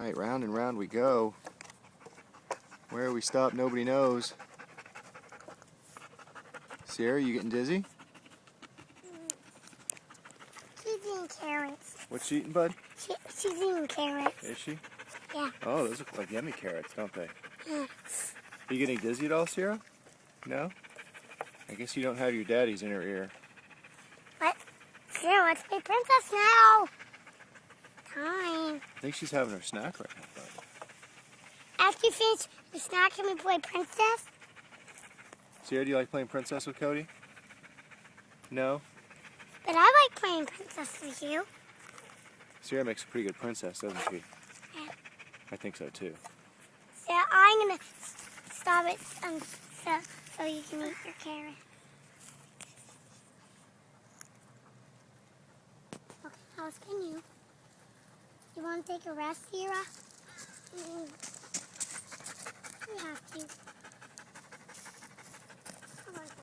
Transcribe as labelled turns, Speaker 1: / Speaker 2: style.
Speaker 1: Alright, round and round we go. Where we stop, nobody knows. Sierra, you getting dizzy?
Speaker 2: She's eating carrots.
Speaker 1: What's she eating, bud?
Speaker 2: She's eating carrots.
Speaker 1: Is she?
Speaker 2: Yeah.
Speaker 1: Oh, those look like yummy carrots, don't they?
Speaker 2: Yeah.
Speaker 1: Are you getting dizzy at all, Sierra? No? I guess you don't have your daddies in her ear.
Speaker 2: What? Sierra, let's play princess now. Time.
Speaker 1: I think she's having her snack right now, bud.
Speaker 2: After you finish the snack, can we play princess?
Speaker 1: Sierra, do you like playing princess with Cody? No?
Speaker 2: But I like playing princess with you.
Speaker 1: Sierra makes a pretty good princess, doesn't she?
Speaker 2: Yeah.
Speaker 1: I think so too.
Speaker 2: So I'm gonna stop it so you can eat your carrot. Okay, how else can you? You want to take a rest, Sierra? You have to.